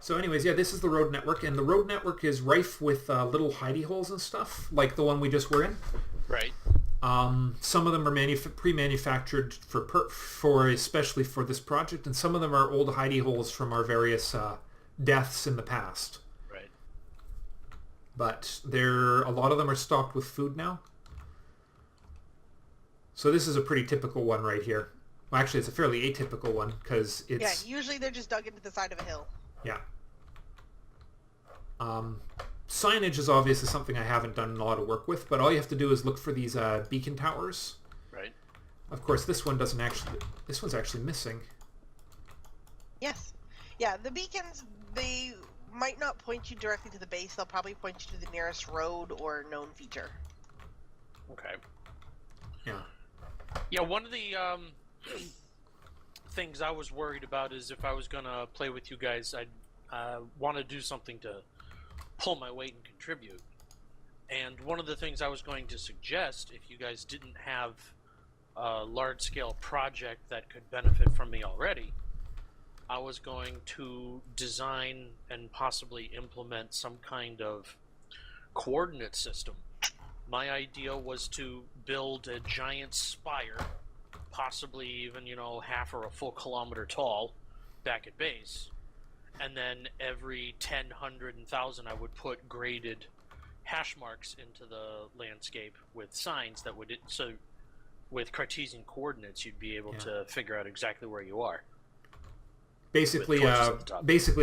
So anyways, yeah, this is the road network, and the road network is rife with little hidey holes and stuff, like the one we just were in. Right. Some of them are pre-manufactured for especially for this project, and some of them are old hidey holes from our various deaths in the past. Right. But a lot of them are stocked with food now. So this is a pretty typical one right here. Well, actually, it's a fairly atypical one because it's... Yeah, usually they're just dug into the side of a hill. Yeah. Signage is obviously something I haven't done a lot of work with, but all you have to do is look for these beacon towers. Right. Of course, this one doesn't actually... This one's actually missing. Yes. Yeah, the beacons, they might not point you directly to the base. They'll probably point you to the nearest road or known feature. Okay. Yeah. Yeah, one of the things I was worried about is if I was going to play with you guys, I'd want to do something to pull my weight and contribute. And one of the things I was going to suggest, if you guys didn't have a large-scale project that could benefit from me already, I was going to design and possibly implement some kind of coordinate system. My idea was to build a giant spire, possibly even, half or a full kilometer tall, back at base. And then every 10, 100, and 1,000, I would put graded hash marks into the landscape with signs that would... So with Cartesian coordinates, you'd be able to figure out exactly where you are. Basically a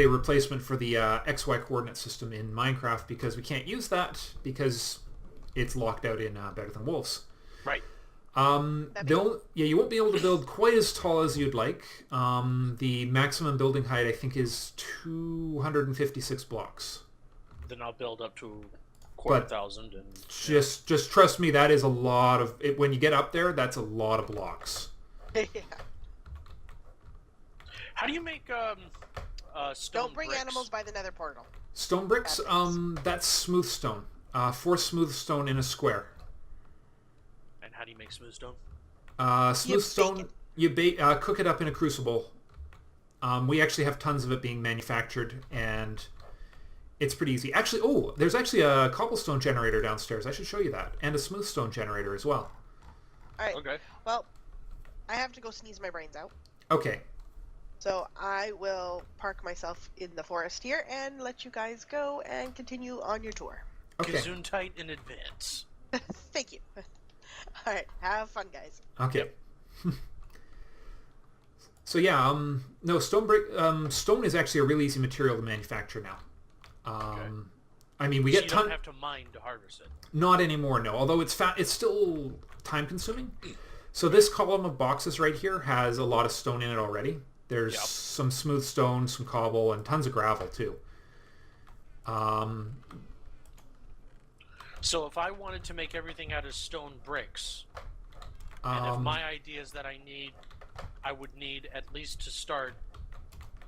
replacement for the XY coordinate system in Minecraft, because we can't use that because it's locked out in Better Than Wolves. Right. You won't be able to build quite as tall as you'd like. The maximum building height, I think, is 256 blocks. Then I'll build up to 250,000. And just trust me, that is a lot of... when you get up there, that's a lot of blocks. Yeah. How do you make stone Don't bring bricks? animals by the nether portal. Stone bricks, that's smooth stone. 4 smooth stone in a square. And how do you make smooth stone? Smooth stone, you cook it up in a crucible. We actually have tons of it being manufactured, and it's pretty easy. Actually, there's actually a cobblestone generator downstairs. I should show you that. And a smooth stone generator as well. Alright. Okay. Well, I have to go sneeze my brains out. Okay. So I will park myself in the forest here and let you guys go and continue on your tour. Okay. Gesundheit in advance. Thank you. Alright, have fun, guys. Okay. Yep. So yeah, no, stone is actually a really easy material to manufacture now. Okay. I mean, we So get you don't have to mine to harvest it. Not anymore, no. Although it's still time consuming. So this column of boxes right here has a lot of stone in it already. There's some smooth stone, some cobble, and tons of gravel too. So if I wanted to make everything out of stone bricks, and if my idea is that I would need at least to start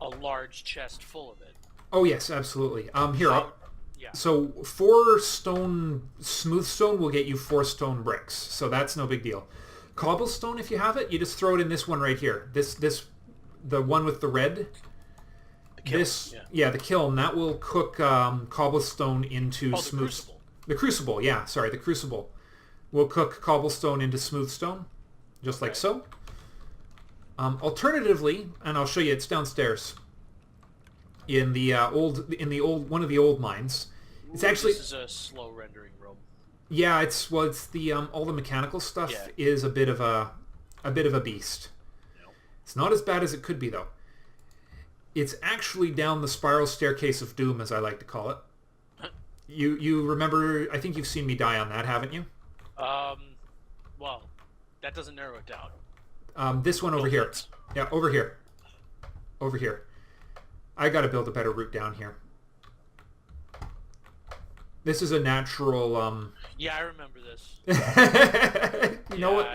a large chest full of it. Oh yes, absolutely. Here, yeah. So 4 smooth stone will get you 4 stone bricks. So that's no big deal. Cobblestone, if you have it, you just throw it in this one right here. The one with the red. The kiln, the kiln, that will cook cobblestone into smooth. The crucible. The crucible, yeah, sorry, the crucible will cook cobblestone into smooth stone, just like so. Alternatively, and I'll show you, it's downstairs in the one of the old mines. It's actually... This is a slow rendering room. Yeah, it's the all the mechanical stuff is a bit of a beast. Yep. It's not as bad as it could be though. It's actually down the spiral staircase of doom, as I like to call it. You remember? I think you've seen me die on that, haven't you? Well, that doesn't narrow it down. This one over here. Yeah, over here. Over here. I got to build a better route down here. This is a natural... Yeah, I remember this. You know what?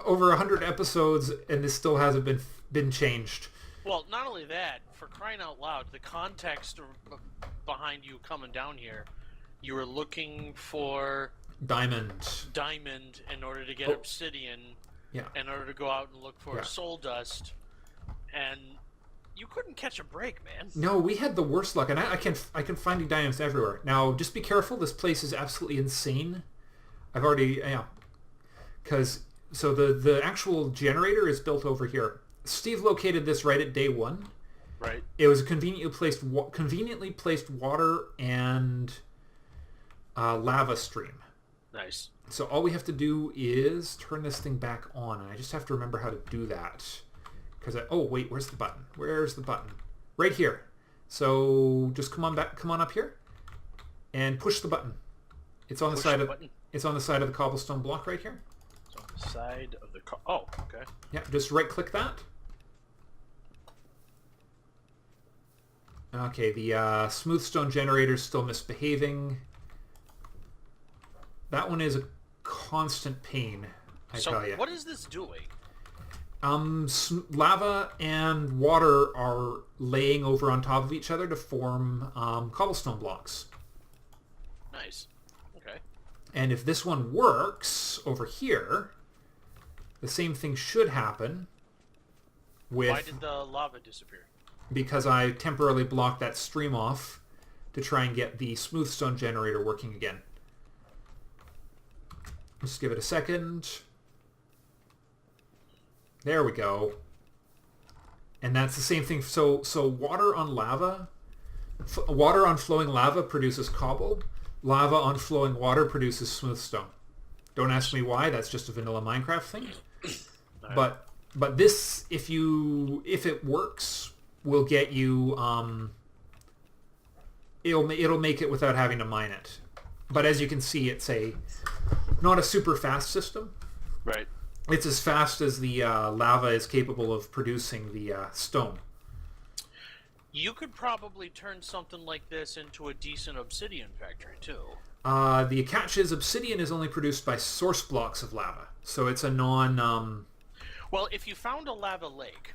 Over 100 episodes, and this still hasn't been changed. Well, not only that, for crying out loud, the context behind you coming down here, you were looking for... Diamond in order to get obsidian, in order to go out and look for soul dust, and You couldn't catch a break, man. No, we had the worst luck, and I can finding diamonds everywhere. Now, just be careful. This place is absolutely insane. I've already so the actual generator is built over here. Steve located this right at day 1. Right. It was a conveniently placed water and lava stream. Nice. So all we have to do is turn this thing back on, and I just have to remember how to do that. Oh wait, where's the button? Where's the button? Right here. So just come on up here, and push the button. It's on the side of It's on the side of the cobblestone block right here. It's on the side of the oh, okay. Yeah, just right click that. Okay, the smooth stone generator is still misbehaving. That one is a constant pain, I tell you. So what is this doing? Lava and water are laying over on top of each other to form cobblestone blocks. Nice. Okay. And if this one works over here, the same thing should happen with... Why did the lava disappear? Because I temporarily blocked that stream off to try and get the smooth stone generator working again. Just give it a second. There we go. And that's the same thing. So water on lava, water on flowing lava produces cobble. Lava on flowing water produces smooth stone. Don't ask me why. That's just a vanilla Minecraft thing. Right. But this, if it works, will get you. It'll make it without having to mine it. But as you can see, it's not a super fast system. Right. It's as fast as the lava is capable of producing the stone. You could probably turn something like this into a decent obsidian factory, too. The catch is obsidian is only produced by source blocks of lava. So it's a non... Well, if you found a lava lake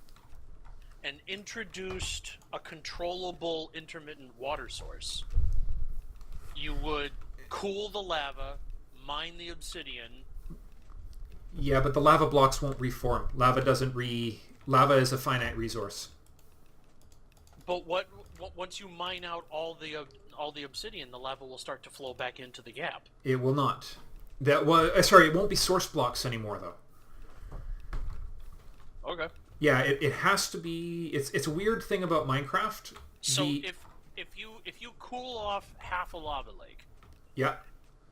and introduced a controllable intermittent water source, you would cool the lava, mine the obsidian. Yeah, but the lava blocks won't reform. Lava is a finite resource. But once you mine out all the obsidian, the lava will start to flow back into the gap. It will not. It won't be source blocks anymore though. Okay. Yeah, it has to be. It's a weird thing about Minecraft. So if you cool off half a lava lake. Yeah.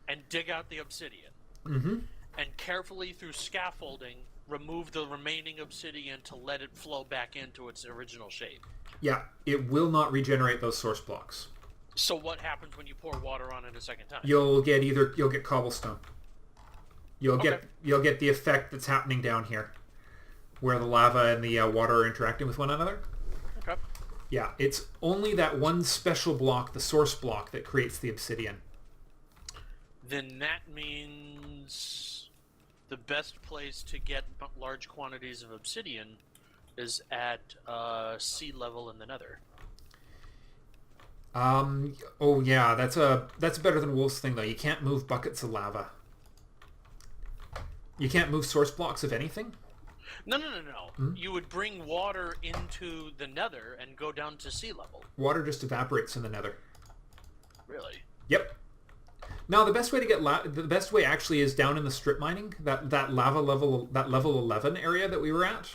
And dig out the obsidian. Mm-hmm. And carefully through scaffolding remove the remaining obsidian to let it flow back into its original shape. Yeah, it will not regenerate those source blocks. So what happens when you pour water on it a second time? You'll get cobblestone. You'll get the effect that's happening down here, where the lava and the water are interacting with one another. Okay. Yeah, it's only that one special block, the source block, that creates the obsidian. Then that means the best place to get large quantities of obsidian is at sea level in the Nether. Oh yeah, that's better than Wolf's thing though. You can't move buckets of lava. You can't move source blocks of anything? No. Hmm? You would bring water into the Nether and go down to sea level. Water just evaporates in the Nether. Really? Yep. Now the best way to get the best way actually is down in the strip mining, that lava level, that level 11 area that we were at,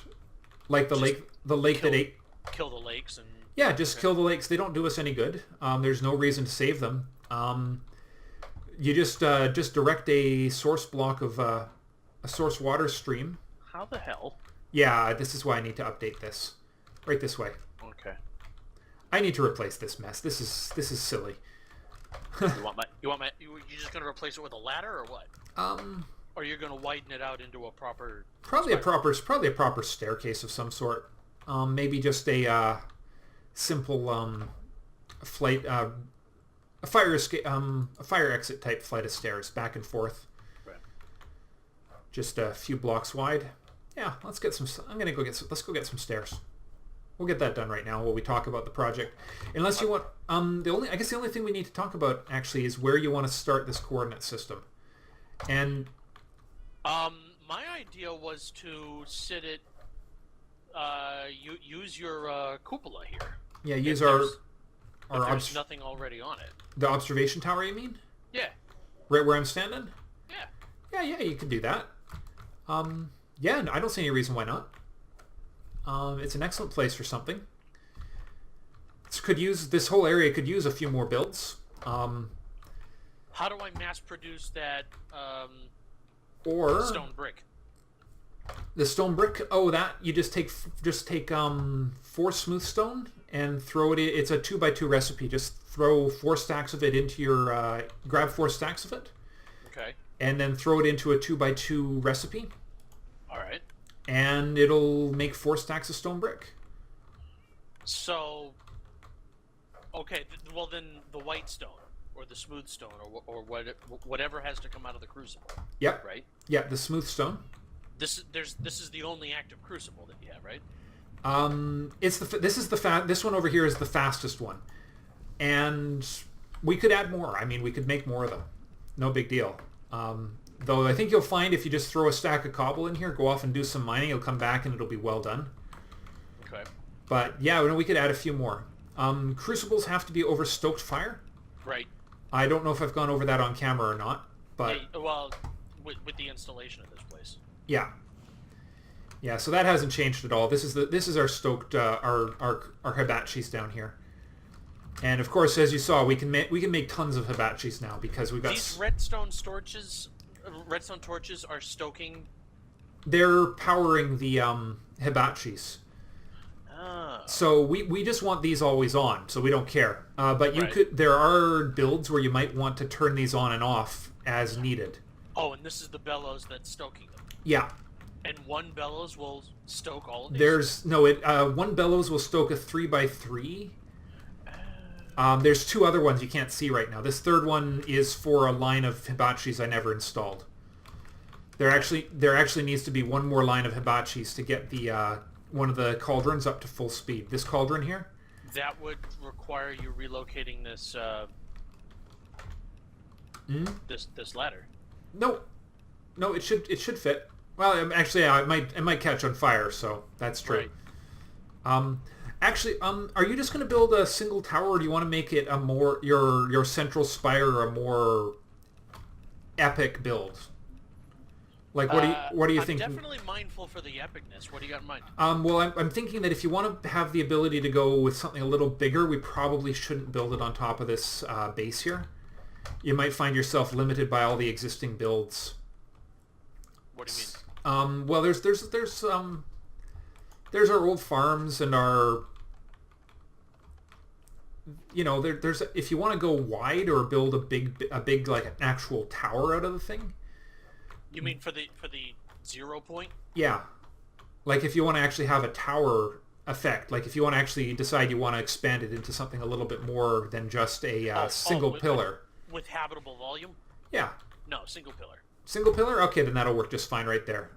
like the lake that ate. Kill the lakes and. Yeah, just kill the lakes. They don't do us any good. There's no reason to save them. You just direct a source block of a source water stream. How the hell? Yeah, this is why I need to update this. Right this way. Okay. I need to replace this mess. This is silly. You just gonna replace it with a ladder or what? Or you're gonna widen it out into a proper. Probably a proper staircase of some sort. Maybe just a simple flight, a fire escape, a fire exit type flight of stairs back and forth. Right. Just a few blocks wide. Yeah, let's go get some stairs. We'll get that done right now while we talk about the project. Unless you want, the only thing we need to talk about actually is where you want to start this coordinate system. And my idea was to sit it use your cupola here. Yeah, use If our there's nothing already on it. the observation tower. You mean? Yeah. Right where I'm standing? Yeah. Yeah, you could do that. Yeah, I don't see any reason why not. It's an excellent place for something. This whole area could use a few more builds. How do I mass produce that Or stone brick? the stone brick. Oh, that you just take 4 smooth stone and throw it in. It's a 2x2 recipe. Just throw 4 stacks of it into your grab 4 stacks of it. Okay. And then throw it into a 2x2 recipe. All right. And it'll make 4 stacks of stone brick. So, okay. Well, then the white stone or the smooth stone or whatever has to come out of the crucible. Yep. Right. Yeah, the smooth stone. This is the only active crucible that you have, right? This one over here is the fastest one, and we could add more. I mean, we could make more of them. No big deal. Though I think you'll find if you just throw a stack of cobble in here, go off and do some mining, you'll come back and it'll be well done. Okay. But yeah, we could add a few more. Crucibles have to be over stoked fire. Right. I don't know if I've gone over that on camera or not, but yeah, well, with the installation of this place. Yeah. Yeah, so that hasn't changed at all. This is our stoked our hibachis down here. And of course, as you saw, we can make tons of hibachis now because we've got these redstone torches are stoking. They're powering the hibachis. Ah. So we just want these always on, so we don't care. But Right. there are builds where you might want to turn these on and off as needed. Oh, and this is the bellows that's stoking them. Yeah. And one bellows will stoke all of these? One bellows will stoke a 3x3. There's 2 other ones you can't see right now. This third one is for a line of hibachis I never installed. There actually needs to be one more line of hibachis to get the one of the cauldrons up to full speed. This cauldron here. That would require you relocating this this ladder. No, it should fit. Well, actually, it might catch on fire, so that's true. Right. Are you just going to build a single tower, or do you want to make it a more your central spire a more epic build? Like, what are you thinking? I'm definitely mindful for the epicness. What do you got in mind? Well, I'm thinking that if you want to have the ability to go with something a little bigger, we probably shouldn't build it on top of this base here. You might find yourself limited by all the existing builds. What do you mean? Well, there's our old farms and our, there's if you want to go wide or build a big like an actual tower out of the thing. You mean for the 0 point? Yeah, like if you want to actually have a tower effect, like if you want to actually decide you want to expand it into something a little bit more than just a single pillar. With habitable volume? Yeah. No, single pillar. Single pillar? Okay, then that'll work just fine right there.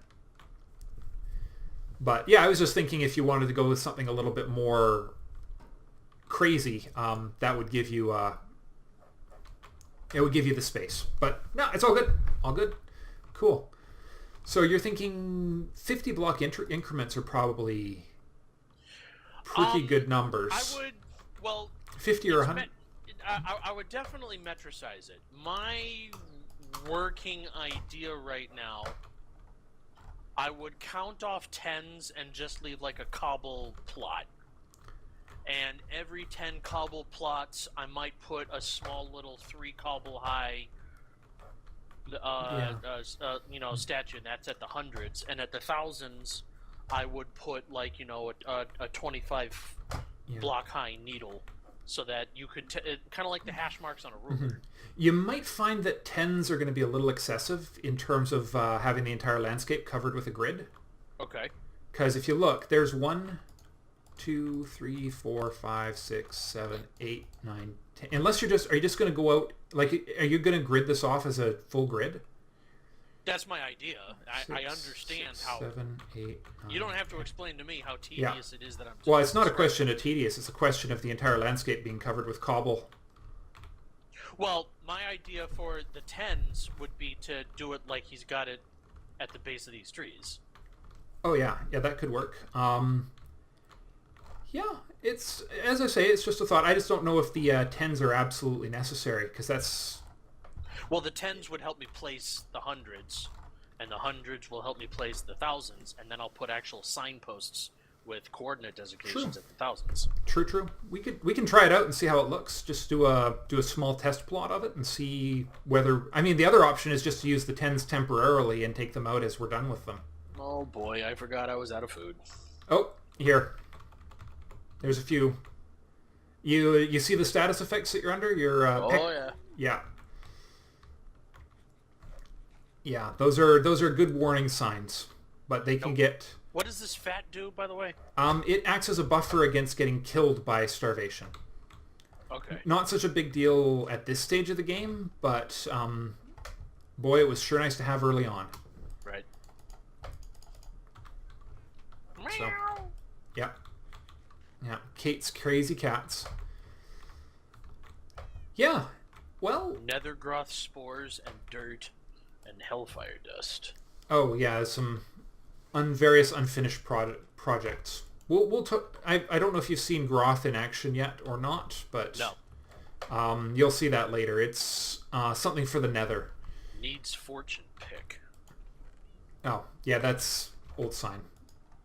But yeah, I was just thinking if you wanted to go with something a little bit more crazy, that would give you the space. But no, it's all good. All good. Cool. So you're thinking 50 block increments are probably pretty good numbers. I would, 50 or 100? I would definitely metricize it. My working idea right now, I would count off 10s and just leave like a cobble plot. And every 10 cobble plots, I might put a small little 3 cobble high statue, and that's at the hundreds. And at the thousands, I would put like, a 25 block high needle, so that you could, kind of like the hash marks on a ruler. Mm-hmm. You might find that 10s are going to be a little excessive in terms of having the entire landscape covered with a grid. Okay. Because if you look, there's 1, 2, 3, 4, 5, 6, 7, 8, 9, 10. Unless are you just going to go out, like, are you going to grid this off as a full grid? That's my idea. I understand how. 7, 8, 9, you don't have to explain to me how tedious it is that I'm. Well, it's not a question of tedious. It's a question of the entire landscape being covered with cobble. Well, my idea for the 10s would be to do it like he's got it at the base of these trees. Oh yeah, yeah, that could work. Yeah, it's, as I say, it's just a thought. I just don't know if the 10s are absolutely necessary, because that's... Well, the 10s would help me place the hundreds, and the hundreds will help me place the thousands, and then I'll put actual signposts with coordinate designations at the thousands. True. We can try it out and see how it looks. Just do a small test plot of it and see whether... I mean, the other option is just to use the 10s temporarily and take them out as we're done with them. Oh boy, I forgot I was out of food. Oh, here. There's a few. You see the status effects that you're under? Yeah. Yeah. Yeah, those are good warning signs, but they can get... What does this fat do, by the way? It acts as a buffer against getting killed by starvation. Okay. Not such a big deal at this stage of the game, but boy, it was sure nice to have early on. Right. So, yeah. Kate's crazy cats. Yeah. Well. Nethergroth spores and dirt and hellfire dust. Oh yeah, some various unfinished projects. We'll talk. I don't know if you've seen Groth in action yet or not, but no. You'll see that later. It's something for the Nether. Needs fortune pick. Oh yeah, that's old sign.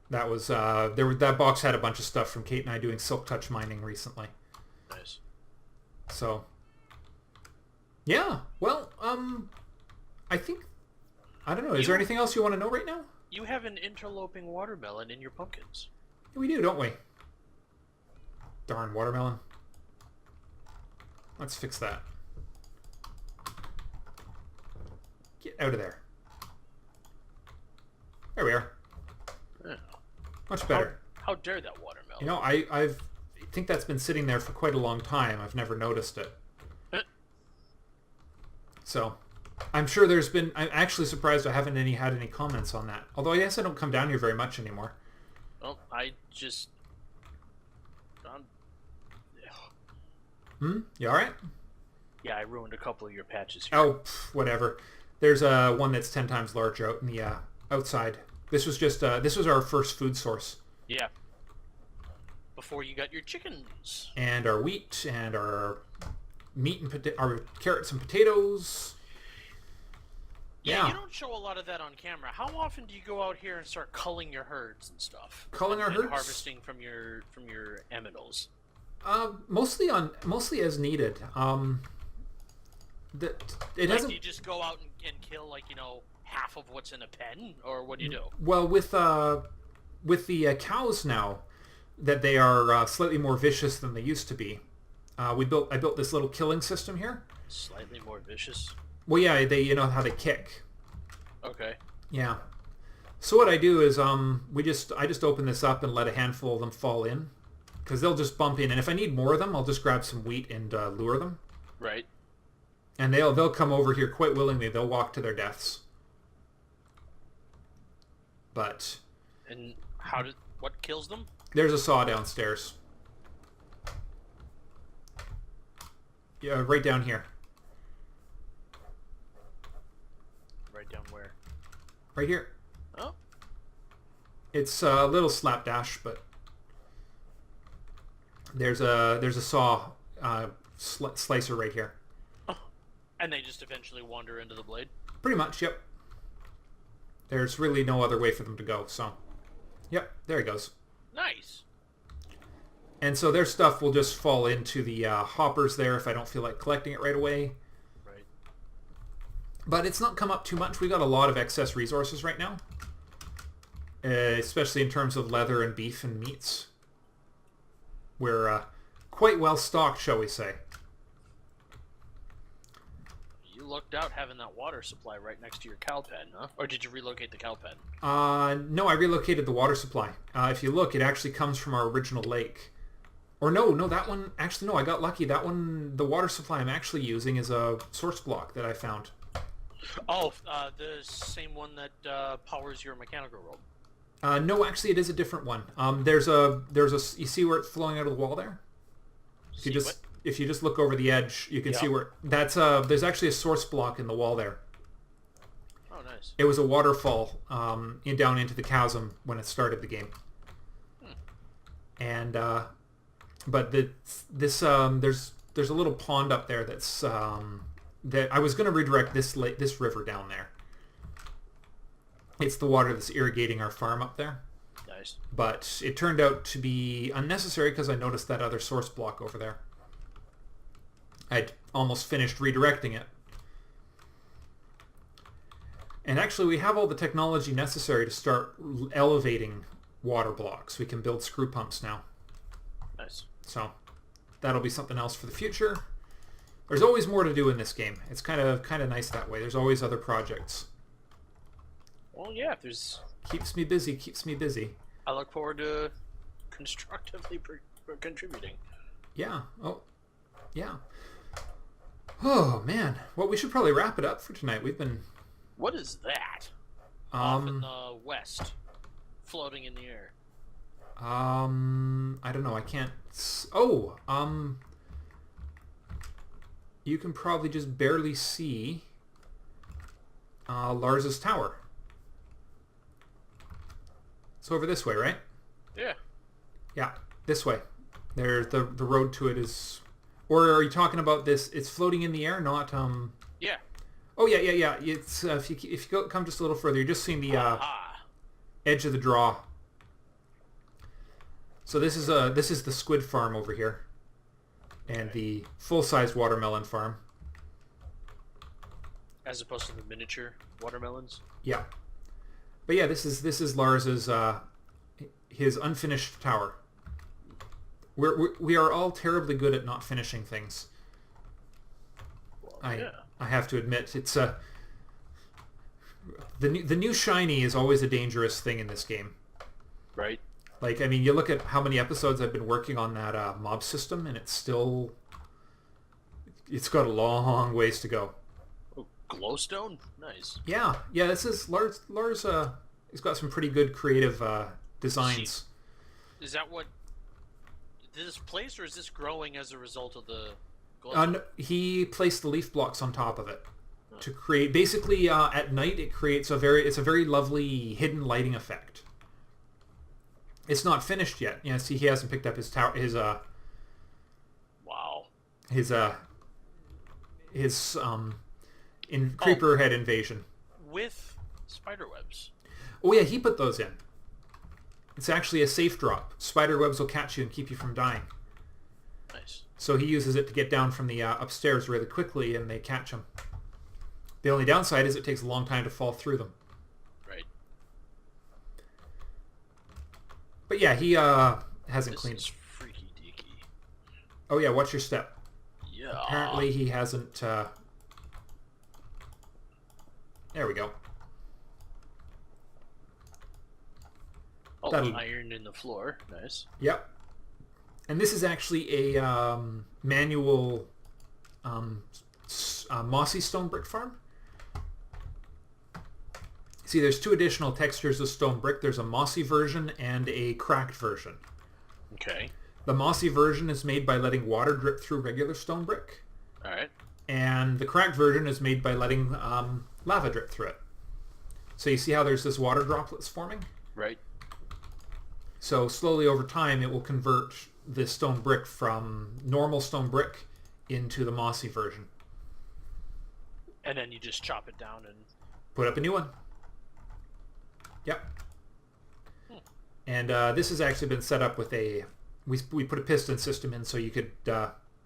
That was that box had a bunch of stuff from Kate and I doing silk touch mining recently. Nice. So yeah, well, I think, I don't know. Is there anything else you want to know right now? You have an interloping watermelon in your pumpkins. Yeah, we do, don't we? Darn watermelon. Let's fix that. Get out of there. There we are. Yeah. Much better. How dare that watermelon? You know, I think that's been sitting there for quite a long time. I've never noticed it. So, I'm sure there's been... I'm actually surprised I haven't had any comments on that. Although I guess I don't come down here very much anymore. Well, I just... You alright? Yeah, I ruined a couple of your patches here. Oh, whatever. There's one that's 10 times larger out in the outside. This was just this was our first food source. Yeah. Before you got your chickens. And our wheat and our meat and our carrots and potatoes. Yeah, you don't show a lot of that on camera. How often do you go out here and start culling your herds and stuff? Culling our herds? Harvesting from your aminals. Mostly as needed. Do you just go out and kill, like, half of what's in a pen, or what do you do? Well, with the cows now, that they are slightly more vicious than they used to be. I built this little killing system here. Slightly more vicious. Well, yeah, you know how they kick. Okay. Yeah. So what I do is I just open this up and let a handful of them fall in, because they'll just bump in, and if I need more of them, I'll just grab some wheat and lure them. Right. And they'll come over here quite willingly. They'll walk to their deaths. But. And what kills them? There's a saw downstairs. Yeah, right down here. Right down where? Right here. Oh. It's a little slapdash, but there's a saw slicer right here. Oh. And they just eventually wander into the blade? Pretty much, yep. There's really no other way for them to go, so. Yep, there he goes. Nice. And so their stuff will just fall into the hoppers there if I don't feel like collecting it right away. Right. But it's not come up too much. We got a lot of excess resources right now. Especially in terms of leather and beef and meats. We're quite well stocked, shall we say. You lucked out having that water supply right next to your cow pen, huh? Or did you relocate the cow pen? No, I relocated the water supply. If you look, it actually comes from our original lake. Or no, that one... Actually, no, I got lucky. That one, the water supply I'm actually using is a source block that I found. Oh, the same one that powers your mechanical robe. No, actually, it is a different one. There's a. You see where it's flowing out of the wall there? If you just look over the edge, you can see where that's. There's actually a source block in the wall there. Oh, nice. It was a waterfall down into the chasm when it started the game. And but there's a little pond up there that's that I was going to redirect this river down there. It's the water that's irrigating our farm up there. Nice. But it turned out to be unnecessary because I noticed that other source block over there. I'd almost finished redirecting it. And actually we have all the technology necessary to start elevating water blocks. We can build screw pumps now. Nice. So that'll be something else for the future. There's always more to do in this game. It's kind of nice that way. There's always other projects. Well, yeah, there's... Keeps me busy. I look forward to constructively contributing. Yeah. Oh, yeah. Oh, man. Well, we should probably wrap it up for tonight. We've been... What is that? Off in the west, floating in the air. I don't know. I can't... you can probably just barely see Lars's tower. It's over this way, right? Yeah. Yeah, this way. There, the road to it is... Or are you talking about this? It's floating in the air, not... Yeah. Oh, yeah. It's if you come just a little further, you're just seeing the edge of the draw. So this is the squid farm over here, and the full-size watermelon farm. As opposed to the miniature watermelons. Yeah, but yeah, this is Lars's his unfinished tower. We are all terribly good at not finishing things. Well, I have to admit, it's the new shiny is always a dangerous thing in this game. Right. Like, I mean, you look at how many episodes I've been working on that mob system, and it's got a long ways to go. Oh, glowstone? Nice. Yeah. This is Lars. He's got some pretty good creative designs. Is that what this place, or is this growing as a result of the glowstone? He placed the leaf blocks on top of it to create. Basically, at night it creates it's a very lovely hidden lighting effect. It's not finished yet. Yeah, see, he hasn't picked up his tower. Wow. His creeper head invasion with spider webs. Oh yeah, he put those in. It's actually a safe drop. Spider webs will catch you and keep you from dying. Nice. So he uses it to get down from the upstairs really quickly, and they catch him. The only downside is it takes a long time to fall through them. Right. But yeah, he hasn't cleaned. This is freaky deaky. Oh yeah, watch your step. Yeah. Apparently he hasn't... There we go. Oh, iron in the floor. Nice. Yep. And this is actually a manual mossy stone brick farm. See, there's two additional textures of stone brick. There's a mossy version and a cracked version. Okay. The mossy version is made by letting water drip through regular stone brick. All right. And the cracked version is made by letting lava drip through it. So you see how there's this water droplets forming? Right. So slowly over time it will convert the stone brick from normal stone brick into the mossy version. And then you just chop it down and... Put up a new one. Yep. And this has actually been set up with a... We put a piston system in so you could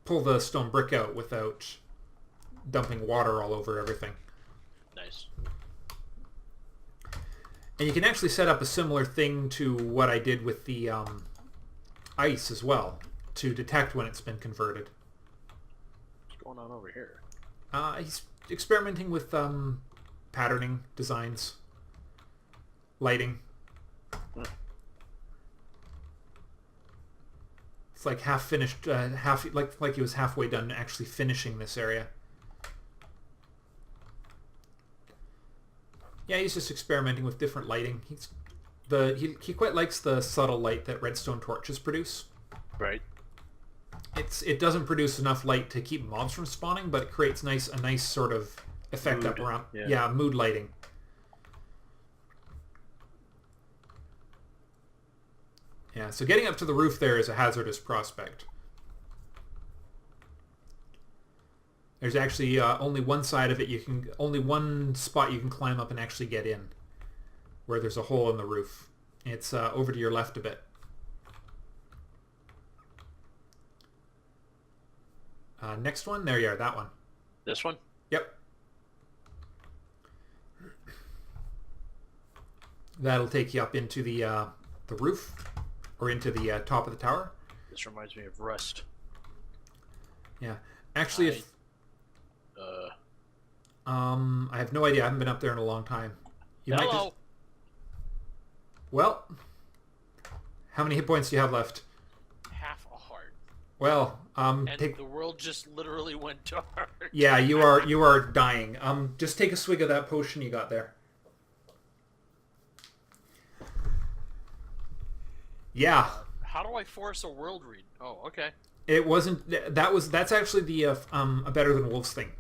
pull the stone brick out without dumping water all over everything. Nice. And you can actually set up a similar thing to what I did with the ice as well, to detect when it's been converted. What's going on over here? He's experimenting with patterning, designs, lighting. It's like half finished, like he was halfway done actually finishing this area. Yeah, he's just experimenting with different lighting. He quite likes the subtle light that redstone torches produce. Right. It doesn't produce enough light to keep mobs from spawning, but it creates a nice sort of effect Mood. up around. Yeah. Yeah, mood lighting. Yeah, so getting up to the roof there is a hazardous prospect. There's actually only one side of it only one spot you can climb up and actually get in, where there's a hole in the roof. It's over to your left a bit. Next one, there you are, that one. This one? Yep. That'll take you up into the roof, or into the top of the tower. This reminds me of Rust. Yeah, actually, I have no idea. I haven't been up there in a long time. You Hello. might just... Well, how many hit points do you have left? Half a heart. Well, And the world just literally went dark. Yeah, you are dying. Just take a swig of that potion you got there. Yeah. How do I force a world read? Oh, okay. It wasn't. That's actually the a Better Than Wolves thing.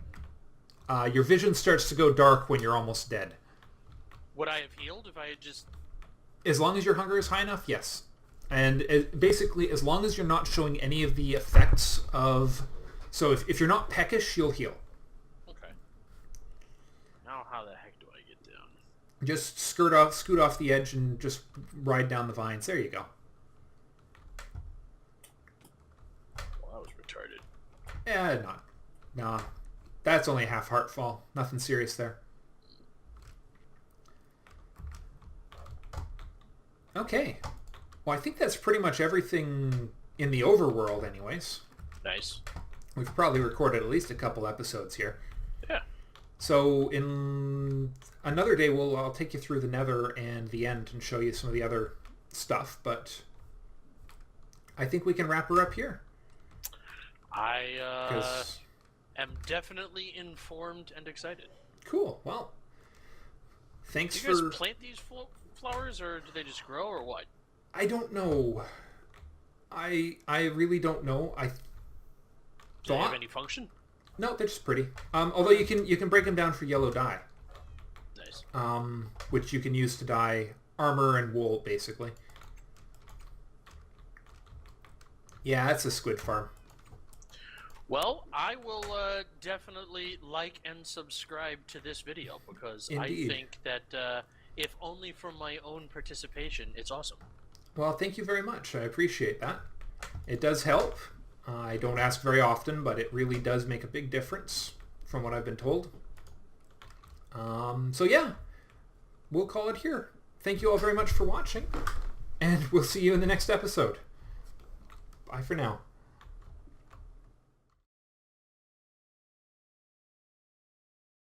Your vision starts to go dark when you're almost dead. Would I have healed if I had just... As long as your hunger is high enough, yes. And basically, as long as you're not showing any of the effects of... So if you're not peckish, you'll heal. Okay. Now how the heck do I get down? Just scoot off the edge and just ride down the vines. There you go. Well, that was retarded. Yeah, nah. That's only a half heart fall. Nothing serious there. Okay. Well, I think that's pretty much everything in the overworld anyways. Nice. We've probably recorded at least a couple episodes here. Yeah. So in another day, I'll take you through the Nether and the End and show you some of the other stuff, but I think we can wrap her up here. I am definitely informed and excited. Cool. Well, thanks do you for... guys plant these flowers, or do they just grow, or what? I don't know. I really don't know. Do they have any function? No, they're just pretty. Although you can break them down for yellow dye. Nice. Which you can use to dye armor and wool, basically. Yeah, that's a squid farm. Well, I will definitely like and subscribe to this video because Indeed. I think that if only for my own participation, it's awesome. Well, thank you very much. I appreciate that. It does help. I don't ask very often, but it really does make a big difference from what I've been told. So yeah, we'll call it here. Thank you all very much for watching, and we'll see you in the next episode. Bye for now.